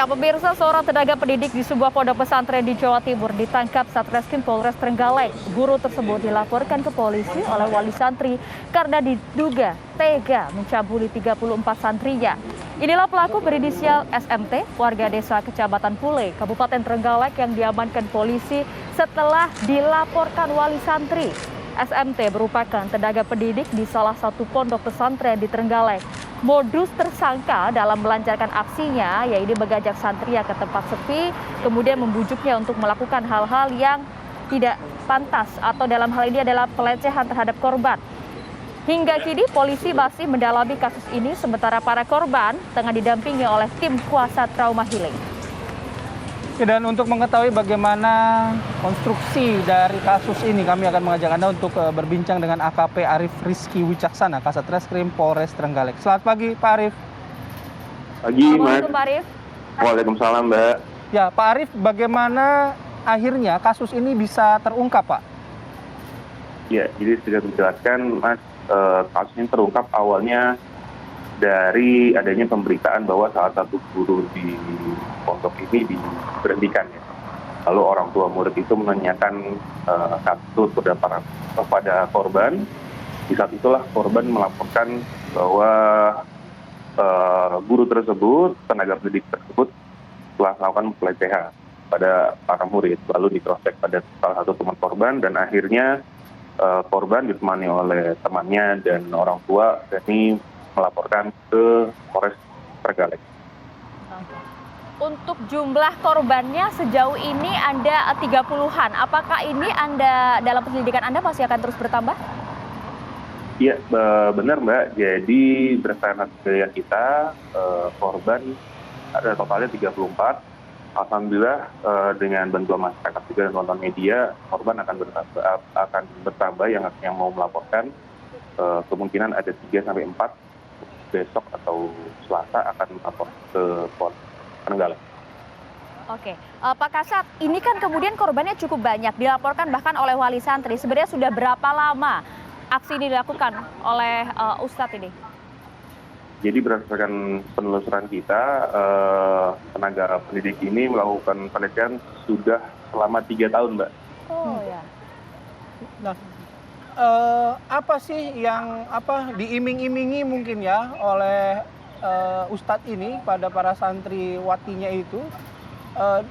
Ya, pemirsa, seorang tenaga pendidik di sebuah pondok pesantren di Jawa Timur ditangkap Satreskrim Polres Trenggalek. Guru tersebut dilaporkan ke polisi oleh wali santri karena diduga tega mencabuli 34 santrinya. Inilah pelaku berinisial SMT, warga desa Kecamatan Pule, Kabupaten Trenggalek yang diamankan polisi setelah dilaporkan wali santri. SMT merupakan tenaga pendidik di salah satu pondok pesantren di Trenggalek. Modus tersangka dalam melancarkan aksinya yaitu mengajak santri ke tempat sepi, kemudian membujuknya untuk melakukan hal-hal yang tidak pantas atau dalam hal ini adalah pelecehan terhadap korban. Hingga kini polisi masih mendalami kasus ini sementara para korban tengah didampingi oleh tim kuasa trauma healing. Dan untuk mengetahui bagaimana konstruksi dari kasus ini, kami akan mengajak Anda untuk berbincang dengan AKP Arif Rizky Wicaksana, Kasatreskrim Polres Trenggalek. Selamat pagi, Pak Arif. Pagi, Mas. Pak Arif. Waalaikumsalam, Mbak. Ya, Pak Arif, bagaimana akhirnya kasus ini bisa terungkap, Pak? Ya, jadi sudah dijelaskan, Mas, kasus ini terungkap awalnya dari adanya pemberitaan bahwa salah satu guru di pondok ini diberhentikan. Ya. Lalu orang tua murid itu menanyakan kasus kepada korban. Di saat itulah korban melaporkan bahwa guru tersebut, tenaga pendidik tersebut telah melakukan pelecehan pada para murid. Lalu di-cross-check pada salah satu teman korban dan akhirnya korban ditemani oleh temannya dan orang tua ini melaporkan ke Polres Trenggalek. Untuk jumlah korbannya sejauh ini Anda 30-an. Apakah ini Anda dalam penyelidikan Anda masih akan terus bertambah? Iya, benar Mbak. Jadi berdasarkan hasil kita, korban ada totalnya 34. Alhamdulillah dengan bantuan masyarakat juga dan nonton media, korban akan bertambah yang mau melaporkan. Kemungkinan ada 3-4 besok atau Selasa akan melapor ke Polres Trenggalek. Oke, Pak Kasat, ini kan kemudian korbannya cukup banyak, dilaporkan bahkan oleh wali santri. Sebenarnya sudah berapa lama aksi ini dilakukan oleh Ustadz ini? Jadi berdasarkan penelusuran kita, tenaga pendidik ini melakukan pelecehan sudah selama 3 tahun, Mbak. Oh ya. Nah, apa sih yang diiming-imingi mungkin ya oleh Ustadz ini pada para santriwatinya itu,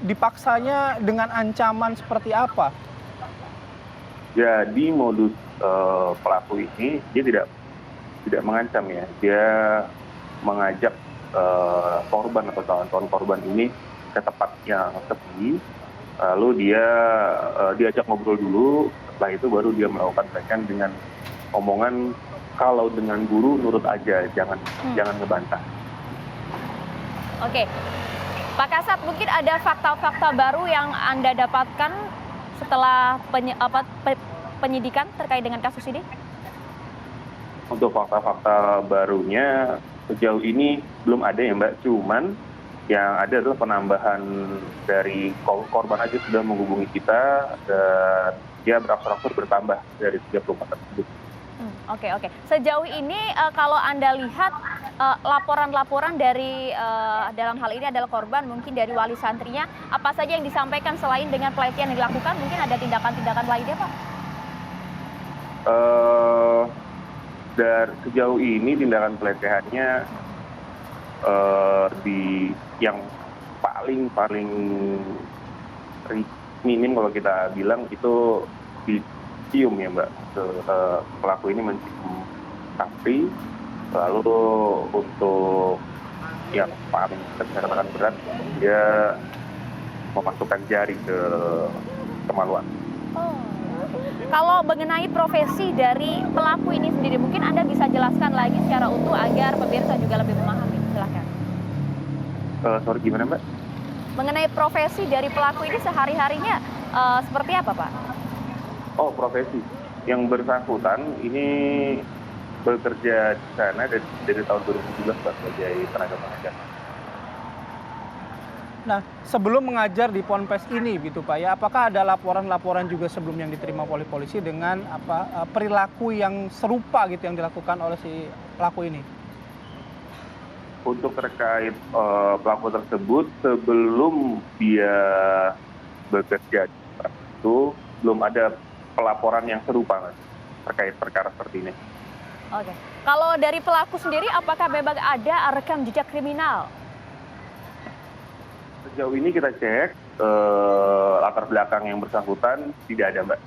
dipaksanya dengan ancaman seperti apa? Jadi modus pelaku ini dia tidak mengancam ya, dia mengajak korban atau kawan-kawan korban ini ke tempat yang sepi, lalu dia diajak ngobrol dulu. Setelah itu baru dia melakukan pelecehan dengan omongan kalau dengan guru nurut aja, jangan ngebantah. Oke, Pak Kasat, mungkin ada fakta-fakta baru yang Anda dapatkan setelah penyidikan terkait dengan kasus ini? Untuk fakta-fakta barunya sejauh ini belum ada ya Mbak, cuman yang ada adalah penambahan dari korban aja sudah menghubungi kita dan dia berangsur-angsur bertambah dari 34 tersebut. Oke. Sejauh ini kalau Anda lihat laporan-laporan dari dalam hal ini adalah korban, mungkin dari wali santrinya, apa saja yang disampaikan selain dengan pelecehan yang dilakukan? Mungkin ada tindakan-tindakan lainnya, Pak? Dari sejauh ini tindakan pelecehannya yang paling minim kalau kita bilang itu dicium ya Mbak. Pelaku ini mencium kaki, lalu untuk yang paling kecelakaan berat dia memasukkan jari ke kemaluan. Kalau mengenai profesi dari pelaku ini sendiri, mungkin Anda bisa jelaskan lagi secara utuh agar pemirsa juga lebih memahami. Silakan. Sorry, gimana Mbak? Mengenai profesi dari pelaku ini sehari-harinya seperti apa, Pak? Oh, profesi. Yang bersangkutan ini bekerja di sana dari tahun 2017 sebagai tenaga pengajar. Nah, sebelum mengajar di Ponpes ini gitu Pak ya, apakah ada laporan-laporan juga sebelum yang diterima oleh polisi dengan perilaku yang serupa gitu yang dilakukan oleh si pelaku ini? untuk terkait pelaku tersebut sebelum dia bekerja itu belum ada pelaporan yang serupa Mas, terkait perkara seperti ini. Oke. Kalau dari pelaku sendiri, apakah memang ada rekam jejak kriminal? Sejauh ini kita cek latar belakang yang bersangkutan tidak ada, Mbak.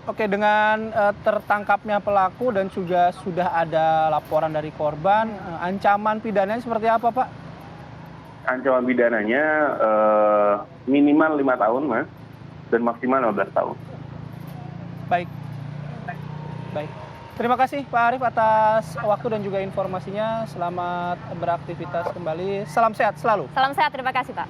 Oke, dengan tertangkapnya pelaku dan juga sudah ada laporan dari korban, ancaman pidananya seperti apa, Pak? Ancaman pidananya minimal 5 tahun, Mas, dan maksimal 15 tahun. Baik. Terima kasih Pak Arief atas waktu dan juga informasinya. Selamat beraktivitas kembali. Salam sehat selalu. Salam sehat, terima kasih Pak.